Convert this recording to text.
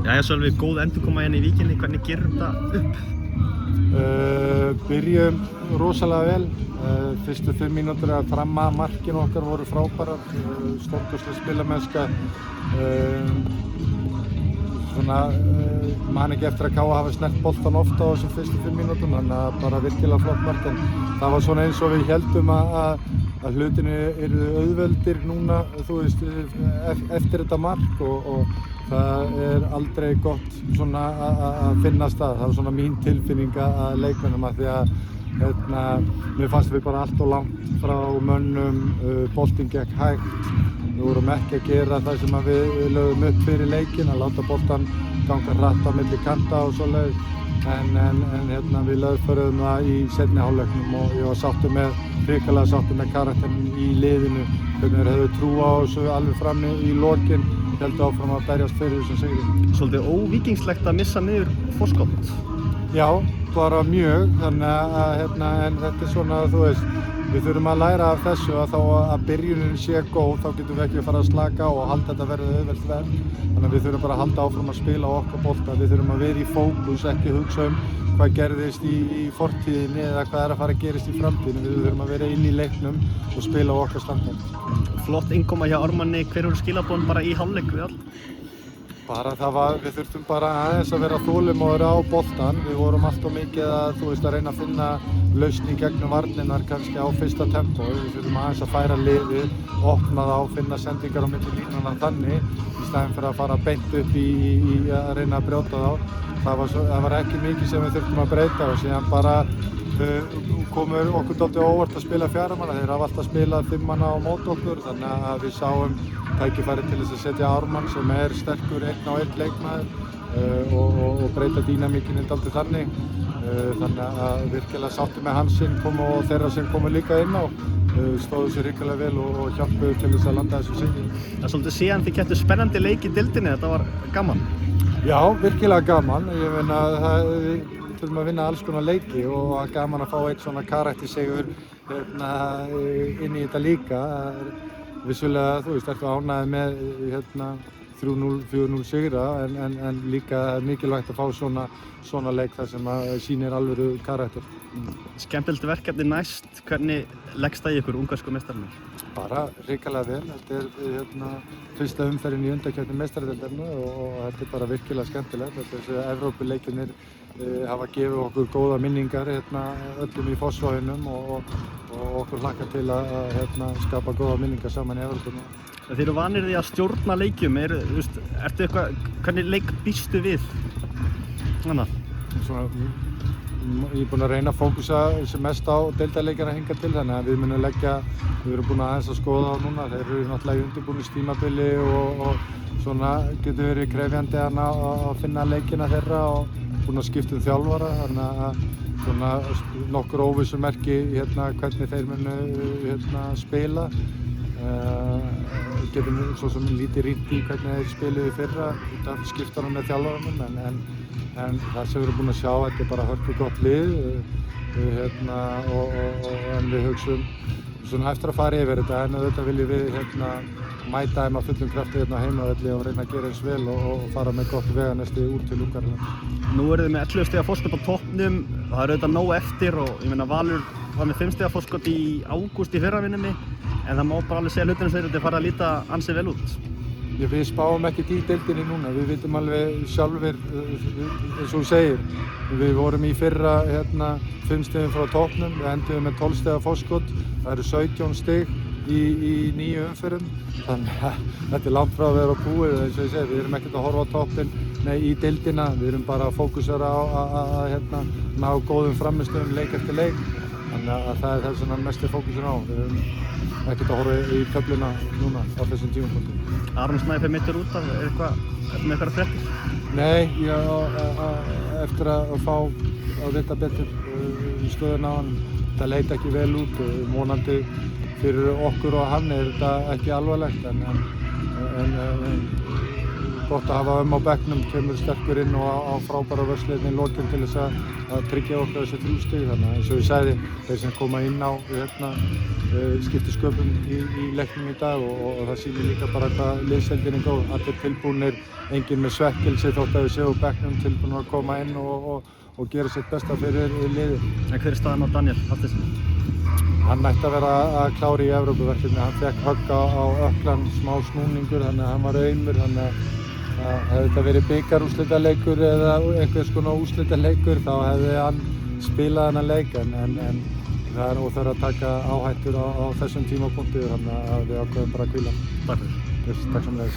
Jæja Sölvi, góð endurkoma hérna í Víkinni, hvernig gerum þetta upp? Byrjum rosalega vel. Fyrstu 5 mínútur að fram að markinu okkar voru frábærar, stórkostleg spilamennska. Man ekki eftir að K.A. hafa snert boltan ofta á þessum fyrstu 5 mínútum, þannig að bara virkilega flott mark. En það var svona eins og við héldum að hlutinu eru auðveldir núna, þú veist, eftir þetta mark og það aldrei gott svona að finna stað. Það var svona mín tilfinning að leikmönnum að því að mér fannst við bara allt of langt frá mönnum, boltinn gekk hægt. Við vorum ekki að gera það sem við lögðum upp fyrir leikinn, að láta boltan ganga hratt á milli kanta og svoleiðis. En við lögföruðum það í seinni hálfleiknum og ég var hrikalega sáttur með karakterinn í liðinu. Hvernig þeir höfðu trú á þessu alveg frammi í lokin, héldu áfram að berjast fyrir þessum sigri. Svolítið óvíkingslegt að missa niður forskot. Já, bara mjög, þannig en þetta svona, þú veist, við þurfum að læra af þessu að þá að byrjunin sé góð, þá getum við ekki að fara að slaka á og halda þetta verið auðvelt verk. Þannig að við þurfum bara að halda áfram að spila okkar bolta, við þurfum að vera í fókus, ekki hugsa hvað gerðist í fortíðinni eða hvað að fara að gerist í framtíðinni. Við þurfum að vera inn í leiknum og spila á okkar standard. Flott innkoma hjá Ármanni, hver voru skilaboðin bara í hálfleik við all? Bara við þurftum bara aðeins að vera þolinmóðir á boltan. Við vorum alltof mikið að reyna að finna lausn í gegnum varnirnar kannski á fyrsta tempó. Við þurfum aðeins að færa liðið, opna það, finna sendingar á milli línuna þannig í staðinn fyrir að fara beint upp í að reyna að brjóta þá. Það var ekki mikið sem við þurftum að breyta og síðan bara komur okkur dálítið óvart að spila 4 manna. Þeir hafa alltaf spilað 5 manna á móti okkur, þannig að við sáum tækifæri til þess að setja Ármann sem sterkur 1-á-1 leikmaður og breyta dýnamíkinni dálítið þannig. Þannig að virkilega sáttu með hans sem kom og þeirra sem komu líka inn á. Stóðu sér hrikalega vel og hjálpuðu til þess að landa þessu sigri. Það er svolítið síðan þið kepptu spennandi leik í deildinni, þetta var gaman. Já, virkilega gaman. Ég meina við þurfum að vinna alls konar leiki og gaman að fá eitt svona karaktersigur inn í þetta líka. Vissulega, þú veist, ertu ánægður með 3-0, 4-0 sigra en líka mikilvægt að fá svona leik þar sem sýnir alvöru karakter. Skemmtilegt verkefni næst, hvernig leggst það í ykkur ungversku meistararnir? Bara hrikalega vel, þetta fyrsta umferðin í undankeppni meistaradeildarinnar og þetta bara virkilega skemmtilegt. Þessi Evrópuleikirnir hafa gefið okkur góða minningar öllum í Fossvoginum og okkur hlakkar til að skapa góða minningar saman í Evrópunum. Þið eru vanir því að stjórna leikjum, hvernig leik býstu við? Ég er búinn að reyna að fókusa sem mest á deildarleikina hingað til, þannig að við erum búin aðeins að skoða þá núna. Þeir eru náttúrulega í undirbúningstímabili og svona getur verið krefjandi að finna leikina þeirra og búinn að skipta þjálfara, þannig að svona nokkur óvissumerki hvernig þeir munu spila. Getum svo sem lítið rýnt í hvernig þeir spiluðu fyrra út af skiptunum með þjálfaranum en það sem við erum búin að sjá, þetta er bara hörku gott lið en við hugsum svona eftir að fara yfir þetta en auðvitað viljum við mæta þeim að fullum krafti á heimavelli og reyna að gera eins vel og fara með gott veganesti út til Ungverjaland. Nú eru þið með 11 stiga forskot á toppnum, það er auðvitað nóg eftir og ég meina Valur var með 5 stiga forskot í ágúst í fyrravinnunni en það má bara alveg segja hlutina þegar þetta er farið að líta ansi vel út. Við spáum ekkert í deildinni núna, við vitum alveg sjálfur, eins og þú segir, við vorum í fyrra 5 stigum frá toppnum, við enduðum með 12 stiga forskot, það eru 17 stig í 9 umferðum, þannig að þetta er langt frá að vera búið, eins og ég segi, við erum ekkert að horfa á toppinn í deildina, við erum bara að fókusera á að ná góðum framistöðum leik eftir leik, þannig að það er það sem mest fókusur á. Við erum ekkert að horfa í töfluna núna á þessum tímapunktum. Aron Snæ fer mittur út af, með eitthvað fréttir? Nei, eftir að fá að vita betur stöðuna á hann. Það leit ekki vel út og vonandi fyrir okkur og hann er þetta ekki alvarlegt en gott að hafa á bekknum, kemur sterkur inn og á frábæra vörsluðinni í lokin til þess að tryggja okkur þessi 3 stig. Þannig að eins og ég sagði, þeir sem koma inn á skipti sköpum í leiknum í dag og það sýnir líka bara hvað liðsheildin er góð. Allir tilbúnir, enginn með svekkelsi þótt að við séum á bekknum tilbúnir að koma inn og gera sitt besta fyrir liðið. En hver er staðan á Daniel Hafsteinssyni? Hann ætti að vera að klára í Evrópuverkefni. Hann fékk högg á ökklan, smá snúningur, þannig að hann var aumur. Þannig að hefði þetta verið bikarúrslitaleikur eða einhvers konar úrslitaleikur þá hefði hann spilað þennan leik en það er óþarfi að taka áhættur á þessum tímapunkti þannig að við ákveðum bara að hvíla. Takk fyrir. Takk samlega.